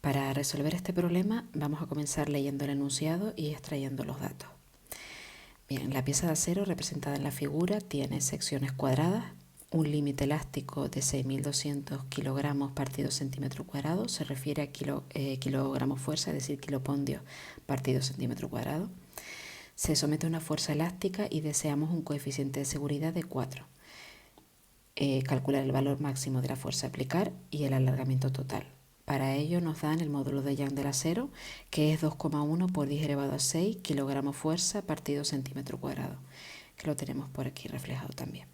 Para resolver este problema vamos a comenzar leyendo el enunciado y extrayendo los datos. Bien, la pieza de acero representada en la figura tiene secciones cuadradas, un límite elástico de 6.200 kilogramos partido centímetro cuadrado, se refiere a kilogramos fuerza, es decir, kilopondios partido centímetro cuadrado. Se somete a una fuerza elástica y deseamos un coeficiente de seguridad de 4. Calcular el valor máximo de la fuerza a aplicar y el alargamiento total. Para ello nos dan el módulo de Young del acero, que es 2,1 por 10 elevado a 6 kilogramos fuerza partido centímetro cuadrado, que lo tenemos por aquí reflejado también.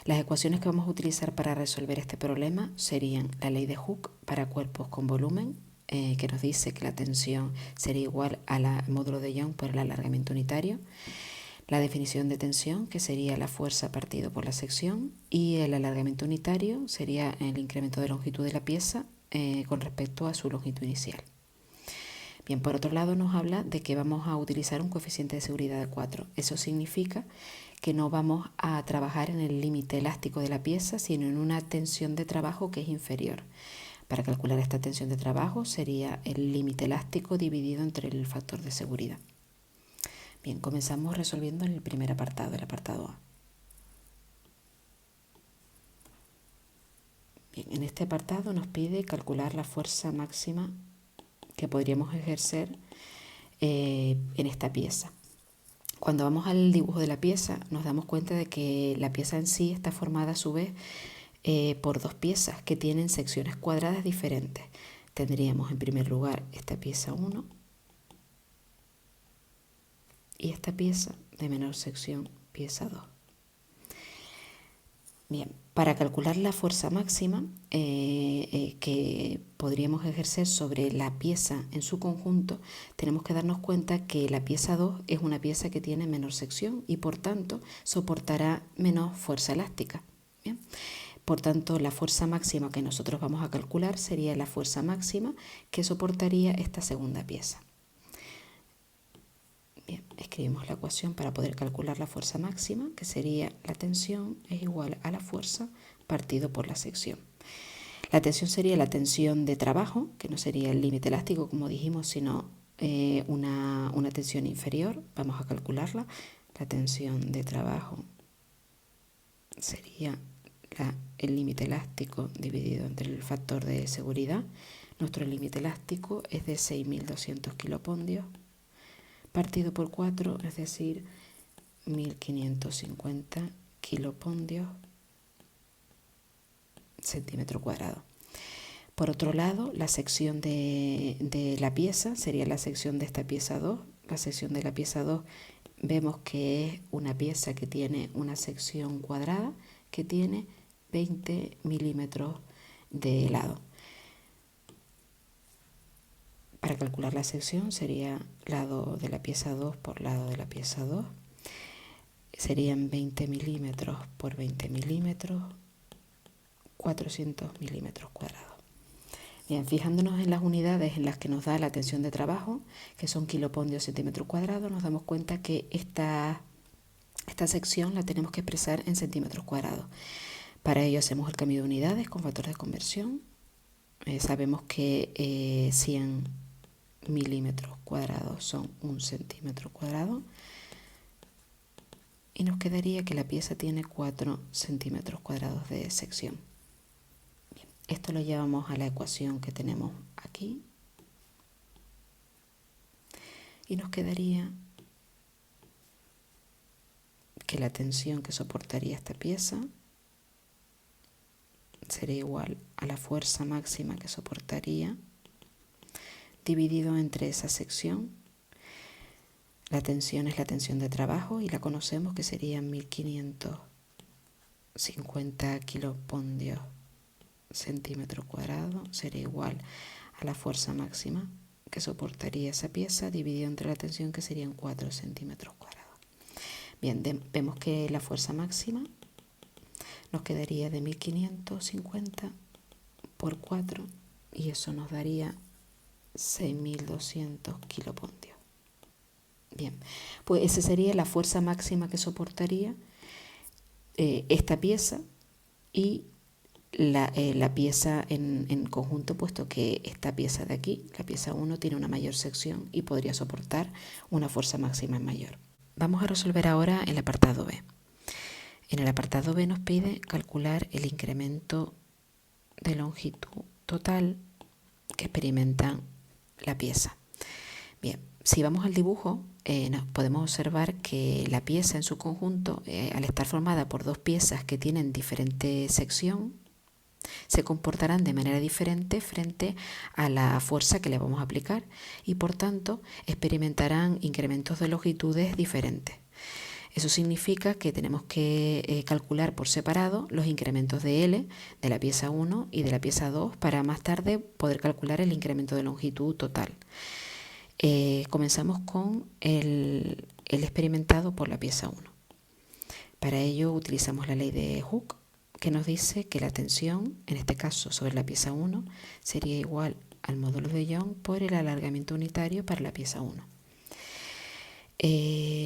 Las ecuaciones que vamos a utilizar para resolver este problema serían la ley de Hooke para cuerpos con volumen, que nos dice que la tensión sería igual al módulo de Young por el alargamiento unitario, la definición de tensión, que sería la fuerza partido por la sección, y el alargamiento unitario sería el incremento de longitud de la pieza con respecto a su longitud inicial. Bien, por otro lado nos habla de que vamos a utilizar un coeficiente de seguridad de 4. Eso significa que no vamos a trabajar en el límite elástico de la pieza, sino en una tensión de trabajo que es inferior. Para calcular esta tensión de trabajo sería el límite elástico dividido entre el factor de seguridad. Bien, comenzamos resolviendo en el primer apartado, el apartado A. Bien, en este apartado nos pide calcular la fuerza máxima que podríamos ejercer en esta pieza. Cuando vamos al dibujo de la pieza nos damos cuenta de que la pieza en sí está formada a su vez por dos piezas que tienen secciones cuadradas diferentes. Tendríamos en primer lugar esta pieza 1 y esta pieza de menor sección, pieza 2. Bien, para calcular la fuerza máxima que podríamos ejercer sobre la pieza en su conjunto, tenemos que darnos cuenta que la pieza 2 es una pieza que tiene menor sección y por tanto soportará menos fuerza elástica. Bien. Por tanto, la fuerza máxima que nosotros vamos a calcular sería la fuerza máxima que soportaría esta segunda pieza. Bien, escribimos la ecuación para poder calcular la fuerza máxima, que sería la tensión es igual a la fuerza partido por la sección. La tensión sería la tensión de trabajo, que no sería el límite elástico, como dijimos, sino una tensión inferior. Vamos a calcularla. La tensión de trabajo sería el límite elástico dividido entre el factor de seguridad. Nuestro límite elástico es de 6.200 kilopondios. Partido por 4, es decir, 1550 kilopondios centímetro cuadrado. Por otro lado, la sección de la pieza sería la sección de esta pieza 2. La sección de la pieza 2 vemos que es una pieza que tiene una sección cuadrada que tiene 20 milímetros de lado. Para calcular la sección sería lado de la pieza 2 por lado de la pieza 2. Serían 20 milímetros por 20 milímetros, 400 milímetros cuadrados. Bien, fijándonos en las unidades en las que nos da la tensión de trabajo, que son kilopondios centímetro cuadrado, nos damos cuenta que esta sección la tenemos que expresar en centímetros cuadrados. Para ello hacemos el cambio de unidades con factor de conversión. Sabemos que 100 milímetros cuadrados son 1 centímetro cuadrado y nos quedaría que la pieza tiene 4 centímetros cuadrados de sección. Bien, esto lo llevamos a la ecuación que tenemos aquí y nos quedaría que la tensión que soportaría esta pieza sería igual a la fuerza máxima que soportaría dividido entre esa sección. La tensión es la tensión de trabajo y la conocemos que serían 1550 kilopondios centímetro cuadrado, sería igual a la fuerza máxima que soportaría esa pieza dividido entre la tensión que serían 4 centímetros cuadrados. Bien, vemos que la fuerza máxima nos quedaría de 1550 por 4 y eso nos daría 6.200 kilopondios. Bien, pues esa sería la fuerza máxima que soportaría esta pieza y la pieza en conjunto, puesto que esta pieza de aquí, la pieza 1, tiene una mayor sección y podría soportar una fuerza máxima mayor. Vamos a resolver ahora el apartado B. En el apartado B nos pide calcular el incremento de longitud total que experimenta la pieza. Bien, si vamos al dibujo, podemos observar que la pieza en su conjunto, al estar formada por dos piezas que tienen diferente sección, se comportarán de manera diferente frente a la fuerza que le vamos a aplicar y por tanto experimentarán incrementos de longitudes diferentes. Eso significa que tenemos que calcular por separado los incrementos de L de la pieza 1 y de la pieza 2 para más tarde poder calcular el incremento de longitud total. Comenzamos con el experimentado por la pieza 1. Para ello utilizamos la ley de Hooke, que nos dice que la tensión, en este caso sobre la pieza 1, sería igual al módulo de Young por el alargamiento unitario para la pieza 1.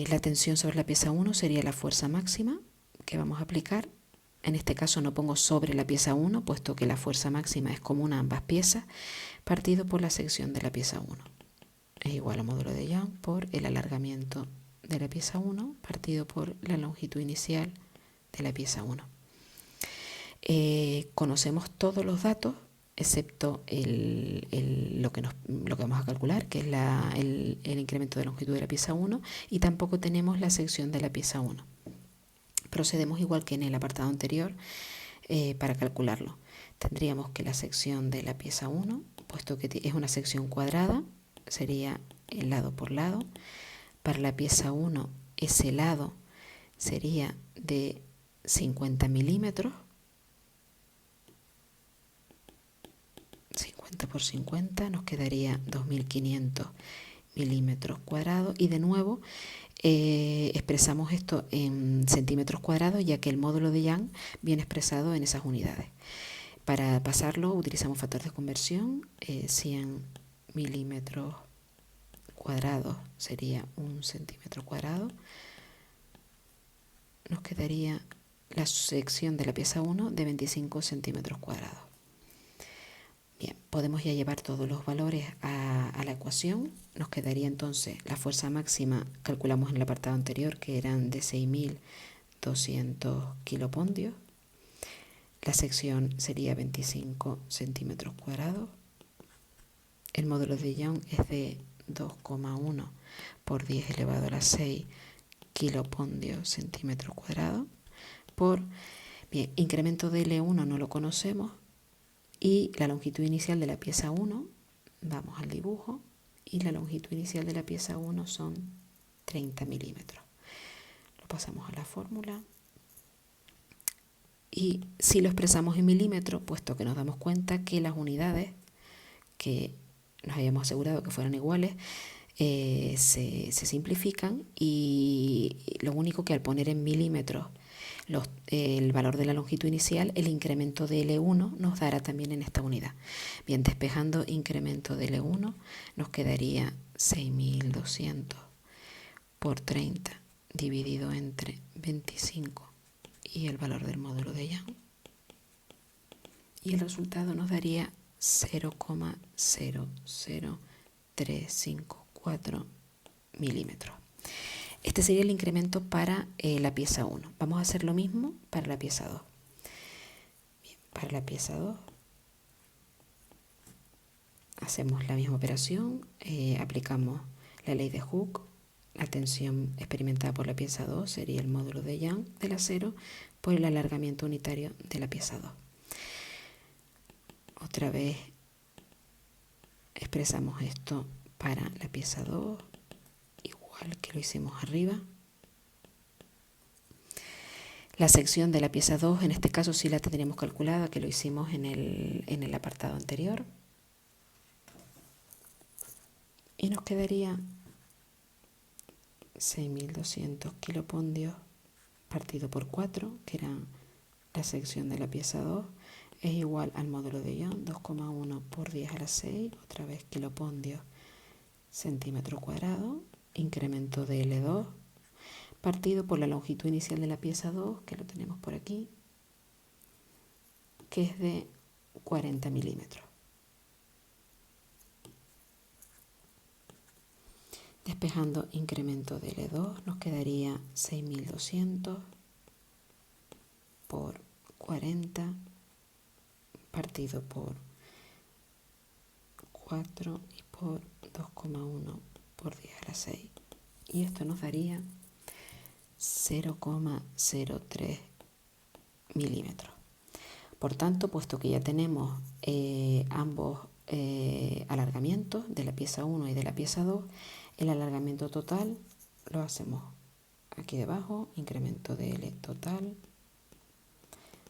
La tensión sobre la pieza 1 sería la fuerza máxima que vamos a aplicar. En este caso no pongo sobre la pieza 1, puesto que la fuerza máxima es común a ambas piezas, partido por la sección de la pieza 1. Es igual al módulo de Young por el alargamiento de la pieza 1 partido por la longitud inicial de la pieza 1. Conocemos todos los datos excepto lo que vamos a calcular, que es el incremento de longitud de la pieza 1, y tampoco tenemos la sección de la pieza 1. Procedemos igual que en el apartado anterior para calcularlo. Tendríamos que la sección de la pieza 1, puesto que es una sección cuadrada, sería el lado por lado. Para la pieza 1, ese lado sería de 50 milímetros, 50 por 50 nos quedaría 2500 milímetros cuadrados, y de nuevo expresamos esto en centímetros cuadrados, ya que el módulo de Young viene expresado en esas unidades. Para pasarlo utilizamos factor de conversión, 100 milímetros cuadrados sería 1 centímetro cuadrado. Nos quedaría la sección de la pieza 1 de 25 centímetros cuadrados. Bien, podemos ya llevar todos los valores a la ecuación. Nos quedaría entonces la fuerza máxima, calculamos en el apartado anterior, que eran de 6.200 kilopondios. La sección sería 25 centímetros cuadrados. El módulo de Young es de 2,1 por 10 elevado a la 6 kilopondios centímetros cuadrados por, bien, incremento de L1 no lo conocemos, y la longitud inicial de la pieza 1, vamos al dibujo, y la longitud inicial de la pieza 1 son 30 milímetros. Lo pasamos a la fórmula. Y si lo expresamos en milímetros, puesto que nos damos cuenta que las unidades que nos habíamos asegurado que fueran iguales, se simplifican, y lo único que al poner en milímetros el valor de la longitud inicial, el incremento de L1 nos dará también en esta unidad. Bien, despejando incremento de L1 nos quedaría 6.200 por 30 dividido entre 25 y el valor del módulo de Young, y el resultado nos daría 0,00354 milímetros. Este sería el incremento para la pieza 1. Vamos a hacer lo mismo para la pieza 2. Bien, para la pieza 2 hacemos la misma operación, aplicamos la ley de Hooke. La tensión experimentada por la pieza 2 sería el módulo de Young del acero por el alargamiento unitario de la pieza 2. Otra vez expresamos esto para la pieza 2, igual que lo hicimos arriba. La sección de la pieza 2, en este caso sí la tendríamos calculada, que lo hicimos en el apartado anterior. Y nos quedaría 6.200 kilopondios partido por 4, que era la sección de la pieza 2, es igual al módulo de Young, 2,1 por 10 a la 6, otra vez kilopondios centímetro cuadrado, incremento de L2, partido por la longitud inicial de la pieza 2, que lo tenemos por aquí, que es de 40 milímetros. Despejando incremento de L2 nos quedaría 6.200 por 40 partido por 4 y por 2,1 por 10 a la 6. Y esto nos daría 0,03 milímetros. Por tanto, puesto que ya tenemos ambos alargamientos de la pieza 1 y de la pieza 2, el alargamiento total lo hacemos aquí debajo, incremento de L total,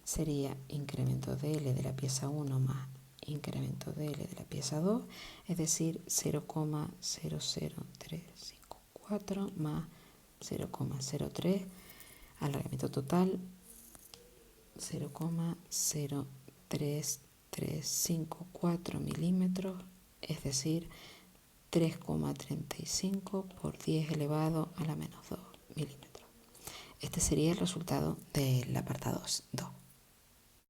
sería incremento de L de la pieza 1 más incremento de L de la pieza 2, es decir, 0,00354 más 0,03, alargamiento total 0,03354 milímetros, es decir, 3,35 por 10 elevado a la menos 2 milímetros. Este sería el resultado del apartado 2.